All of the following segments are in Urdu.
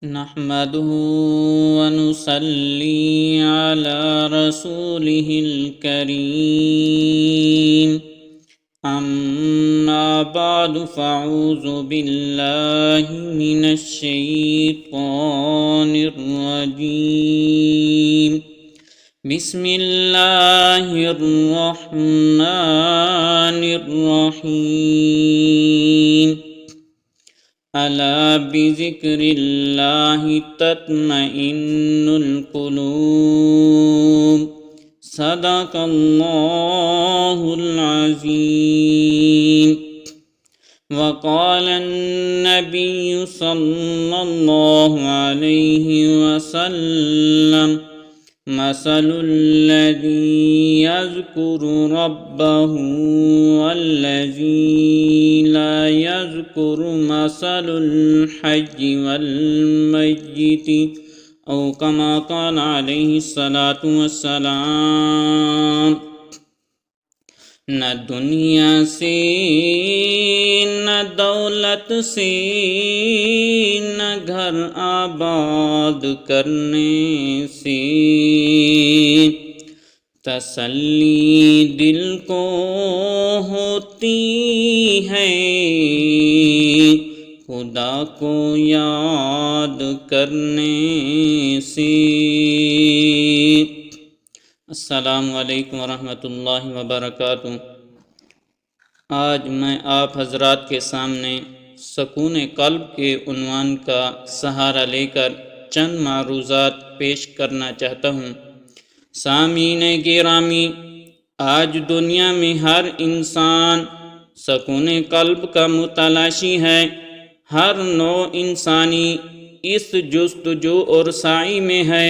نحمده ونصلي على رسوله الكريم أما بعد فأعوذ بالله من الشيطان الرجيم بسم الله الرحمن الرحيم ألا بذكر الله تطمئن القلوب صدق الله العظيم. وقال النبي صلى الله عليه وسلم مثل الذي يذكر ربه والذي لا يذكر مثل الحي والميت أو كما قال عليه الصلاة والسلام. نہ دنیا سے نہ دولت سے نہ گھر آباد کرنے سے تسلی دل کو ہوتی ہے خدا کو یاد کرنے سے. السلام علیکم ورحمۃ اللہ وبرکاتہ. آج میں آپ حضرات کے سامنے سکون قلب کے عنوان کا سہارا لے کر چند معروضات پیش کرنا چاہتا ہوں. سامعین گرامی، آج دنیا میں ہر انسان سکون قلب کا متلاشی ہے. ہر نوع انسانی اس جستجو اور سعی میں ہے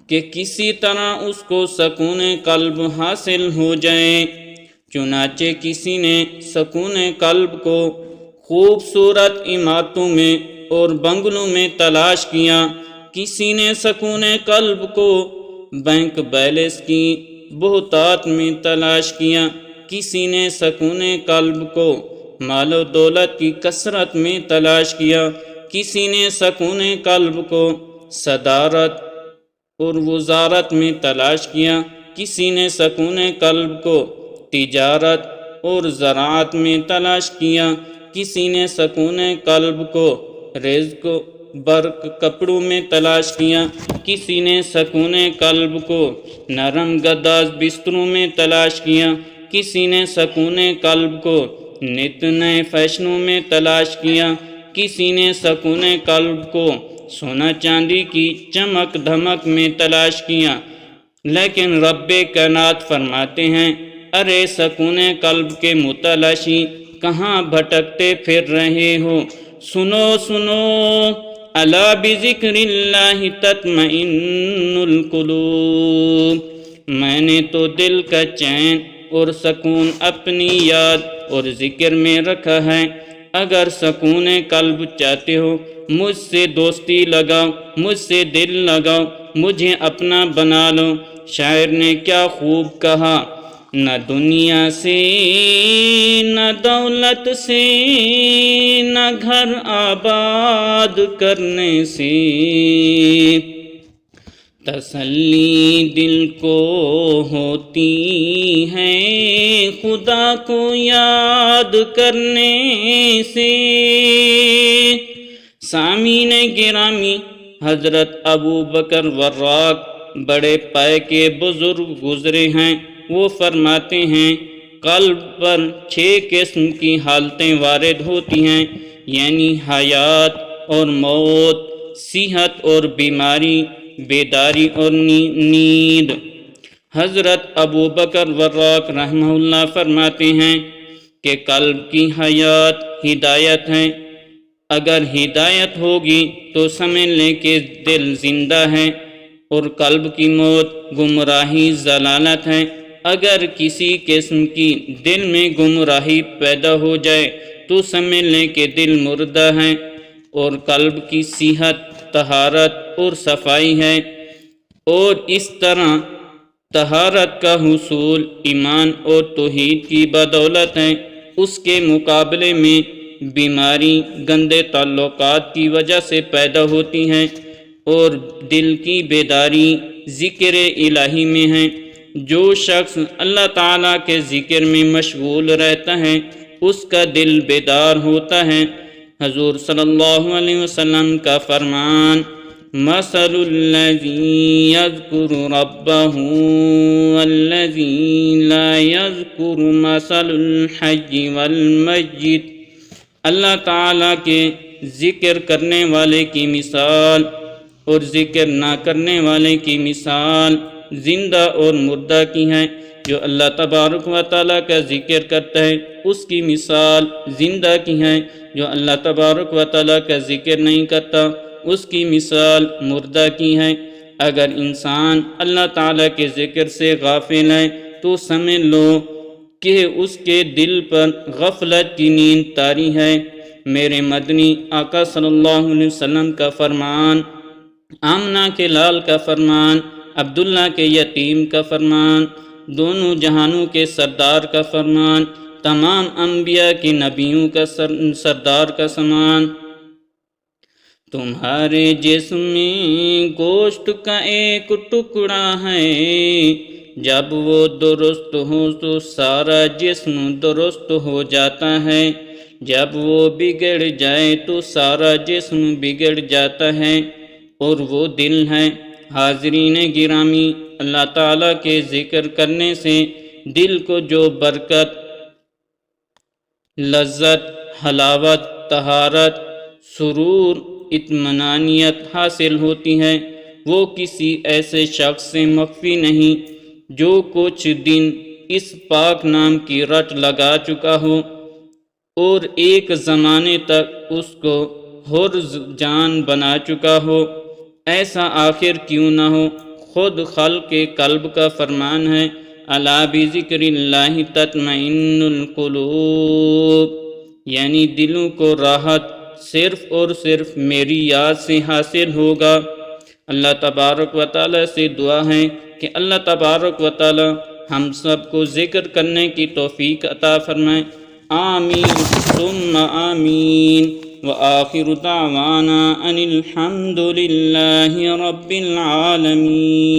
کہ کسی طرح اس کو سکون قلب حاصل ہو جائے. چنانچہ کسی نے سکون قلب کو خوبصورت عمارتوں میں اور بنگلوں میں تلاش کیا، کسی نے سکون قلب کو بینک بیلنس کی بہتات میں تلاش کیا، کسی نے سکون قلب کو مال و دولت کی کثرت میں تلاش کیا، کسی نے سکون قلب کو صدارت اور وزارت میں تلاش کیا، کسی نے سکون قلب کو تجارت اور زراعت میں تلاش کیا، کسی نے سکون قلب کو رزق برق کپڑوں میں تلاش کیا، کسی نے سکون قلب کو نرم گداز بستروں میں تلاش کیا، کسی نے سکون قلب کو نت نئے فیشنوں میں تلاش کیا، کسی نے سکون قلب کو سونا چاندی کی چمک دھمک میں تلاش کیا. لیکن رب کائنات فرماتے ہیں، ارے سکون قلب کے متلاشی کہاں بھٹکتے پھر رہے ہو؟ سنو سنو، الا بذکر اللہ تطمئن القلوب. میں نے تو دل کا چین اور سکون اپنی یاد اور ذکر میں رکھا ہے. اگر سکون قلب چاہتے ہو، مجھ سے دوستی لگاؤ، مجھ سے دل لگاؤ، مجھے اپنا بنا لو. شاعر نے کیا خوب کہا، نہ دنیا سے نہ دولت سے نہ گھر آباد کرنے سے تسلی دل کو ہوتی ہے خدا کو یاد کرنے سے. سامعین گرامی، حضرت ابو بکر وراق بڑے پائے کے بزرگ گزرے ہیں. وہ فرماتے ہیں قلب پر 6 قسم کی حالتیں وارد ہوتی ہیں، یعنی حیات اور موت، صحت اور بیماری، بیداری اور نیند. حضرت ابو بکر وراق رحمہ اللہ فرماتے ہیں کہ قلب کی حیات ہدایت ہے. اگر ہدایت ہوگی تو سمجھ لیں کہ دل زندہ ہے، اور قلب کی موت گمراہی ضلالت ہے. اگر کسی قسم کی دل میں گمراہی پیدا ہو جائے تو سمجھ لیں کہ دل مردہ ہے. اور قلب کی صحت طہارت اور صفائی ہے، اور اس طرح طہارت کا حصول ایمان اور توحید کی بدولت ہے۔ اس کے مقابلے میں بیماری گندے تعلقات کی وجہ سے پیدا ہوتی ہیں، اور دل کی بیداری ذکر الہی میں ہے۔ جو شخص اللہ تعالیٰ کے ذکر میں مشغول رہتا ہے اس کا دل بیدار ہوتا ہے۔ حضور صلی اللہ علیہ وسلم کا فرمان، مثل الذی یذکر ربہ والذی لا یذکر مثل الحی والمیت، اللہ تعالیٰ کے ذکر کرنے والے کی مثال اور ذکر نہ کرنے والے کی مثال زندہ اور مردہ کی ہے۔ جو اللہ تبارک و تعالیٰ کا ذکر کرتا ہے اس کی مثال زندہ کی ہے، جو اللہ تبارک و تعالیٰ کا ذکر نہیں کرتا اس کی مثال مردہ کی ہے۔ اگر انسان اللہ تعالیٰ کے ذکر سے غافل ہے تو سمجھ لو کہ اس کے دل پر غفلت کی نیند طاری ہے۔ میرے مدنی آقا صلی اللہ علیہ وسلم کا فرمان، آمنہ کے لال کا فرمان، عبداللہ کے یتیم کا فرمان، دونوں جہانوں کے سردار کا فرمان، تمام انبیاء کی نبیوں کا سردار کا فرمان، تمہارے جسم میں گوشت کا ایک ٹکڑا ہے، جب وہ درست ہو تو سارا جسم درست ہو جاتا ہے، جب وہ بگڑ جائے تو سارا جسم بگڑ جاتا ہے، اور وہ دل ہے۔ حاضرین گرامی، اللہ تعالیٰ کے ذکر کرنے سے دل کو جو برکت، لذت، حلاوت، طہارت، سرور، اطمینانیت حاصل ہوتی ہے وہ کسی ایسے شخص سے مخفی نہیں جو کچھ دن اس پاک نام کی رٹ لگا چکا ہو اور ایک زمانے تک اس کو حر جان بنا چکا ہو۔ ایسا آخر کیوں نہ ہو؟ خود خلق کے قلب کا فرمان ہے، الا بذکر اللہ تطمئن القلوب، یعنی دلوں کو راحت صرف اور صرف میری یاد سے حاصل ہوگا۔ اللہ تبارک و تعالیٰ سے دعا ہے کہ اللہ تبارک و تعالیٰ ہم سب کو ذکر کرنے کی توفیق عطا فرمائے۔ آمین ثم آمین۔ وآخر دعوانا ان الحمد للہ رب العالمین۔